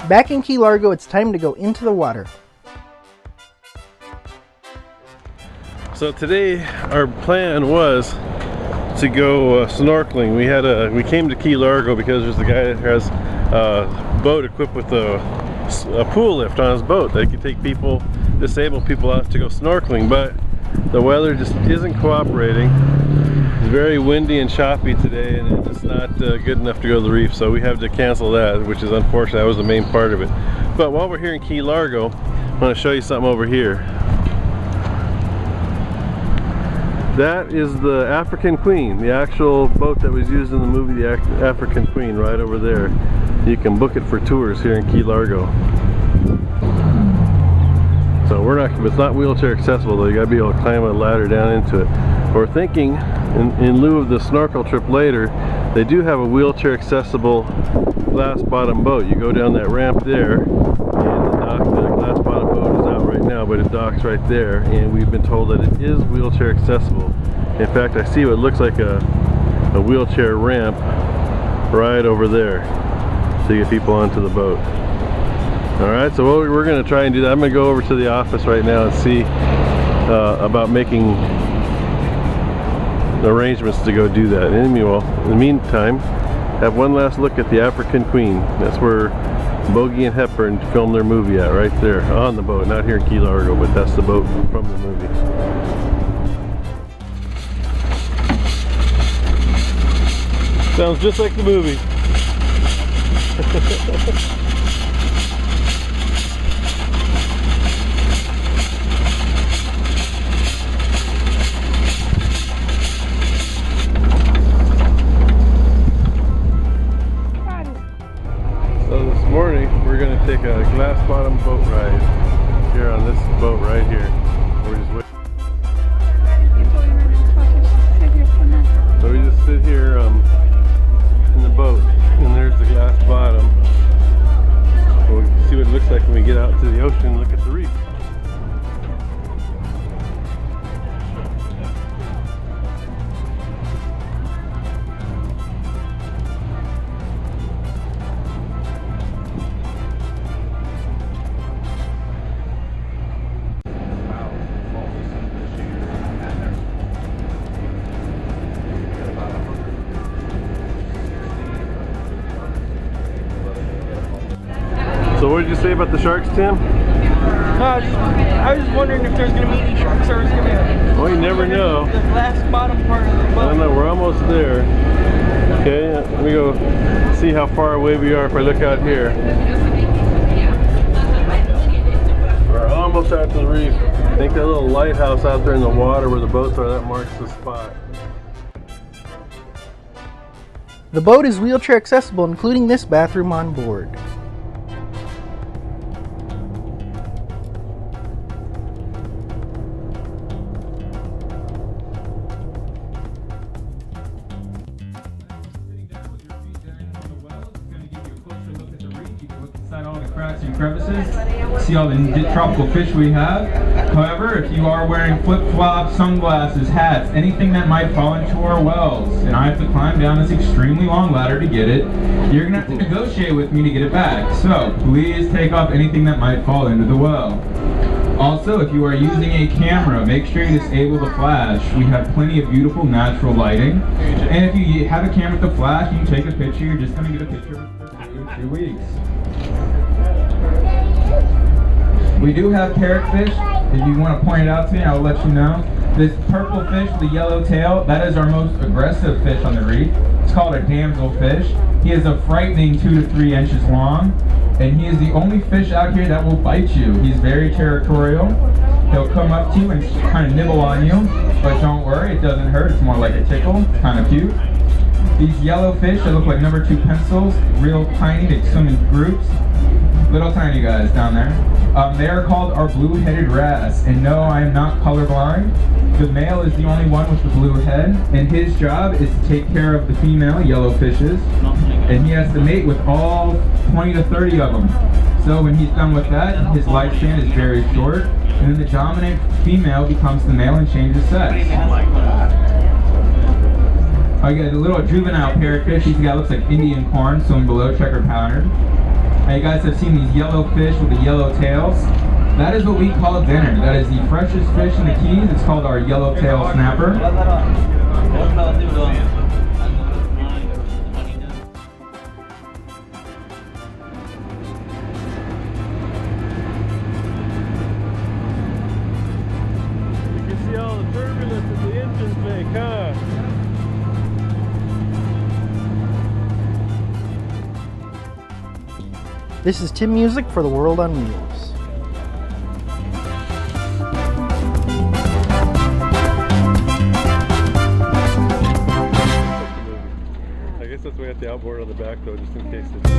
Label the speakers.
Speaker 1: Back in Key Largo, it's time to go into the water.
Speaker 2: So today our plan was to go snorkeling. We came to Key Largo because there's a guy that has a boat equipped with a pool lift on his boat that can take people, disabled people, out to go snorkeling, but the weather just isn't cooperating. It's very windy and choppy today, and it's not good enough to go to the reef, so we have to cancel that, which is unfortunate. That was the main part of it. But while we're here in Key Largo, I want to show you something over here. That is the African Queen, the actual boat that was used in the movie The African Queen, right over there. You can book it for tours here in Key Largo. So it's not wheelchair accessible though. You gotta be able to climb a ladder down into it. We're thinking, in lieu of the snorkel trip later, they do have a wheelchair accessible glass bottom boat. You go down that ramp there, and the glass bottom boat is out right now, but it docks right there, and we've been told that it is wheelchair accessible. In fact, I see what looks like a wheelchair ramp right over there to get people onto the boat. Alright, so what we're going to try and do that. I'm going to go over to the office right now and see about making arrangements to go do that. And in the meantime, have one last look at the African Queen. That's where Bogey and Hepburn filmed their movie at, right there on the boat. Not here in Key Largo, but that's the boat from the movie. Sounds just like the movie. So this morning we're going to take a glass bottom boat ride here on this boat right here. We're just waiting. So we just sit here in the boat, and there's the glass bottom. We'll see what it looks like when we get out to the ocean and look at the reef. So what did you say about the sharks, Tim?
Speaker 3: I was just wondering if there's going to be any sharks or it's going to be...
Speaker 2: Well, you never know.
Speaker 3: The glass bottom part of the boat.
Speaker 2: I don't know, we're almost there. Okay, let me go see how far away we are if I look out here. We're almost out to the reef. I think that little lighthouse out there in the water where the boats are, that marks the spot.
Speaker 1: The boat is wheelchair accessible, including this bathroom on board.
Speaker 4: All the cracks and crevices, see all the tropical fish we have. However, if you are wearing flip-flops, sunglasses, hats, anything that might fall into our wells, and I have to climb down this extremely long ladder to get it, you're going to have to negotiate with me to get it back. So, please take off anything that might fall into the well. Also, if you are using a camera, make sure you disable the flash. We have plenty of beautiful natural lighting. And if you have a camera with the flash, you can take a picture. You're just going to get a picture for 2 weeks. We do have parrotfish. If you want to point it out to me, I'll let you know. This purple fish with the yellow tail, that is our most aggressive fish on the reef. It's called a damselfish. He is a frightening 2 to 3 inches long, and he is the only fish out here that will bite you. He's very territorial. He'll come up to you and kind of nibble on you, but don't worry, it doesn't hurt. It's more like a tickle. It's kind of cute. These yellow fish, they look like number 2 pencils, real tiny. They swim in groups. Little tiny guys down there. They are called our blue-headed wrasse, and no, I am not colorblind. The male is the only one with the blue head, and his job is to take care of the female yellow fishes, and he has to mate with all 20 to 30 of them. So when he's done with that, his lifespan is very short, and then the dominant female becomes the male and changes sex. I got a little juvenile parrotfish. He's got looks like Indian corn, swimming below, checker pattern. Now you guys have seen these yellow fish with the yellow tails. That is what we call dinner. That is the freshest fish in the Keys. It's called our yellowtail snapper.
Speaker 2: You can see all the turbulence that the engines make, huh?
Speaker 1: This is Tim Music for the World on Wheels.
Speaker 2: I guess that's why we have the outboard on the back though, just in case it's...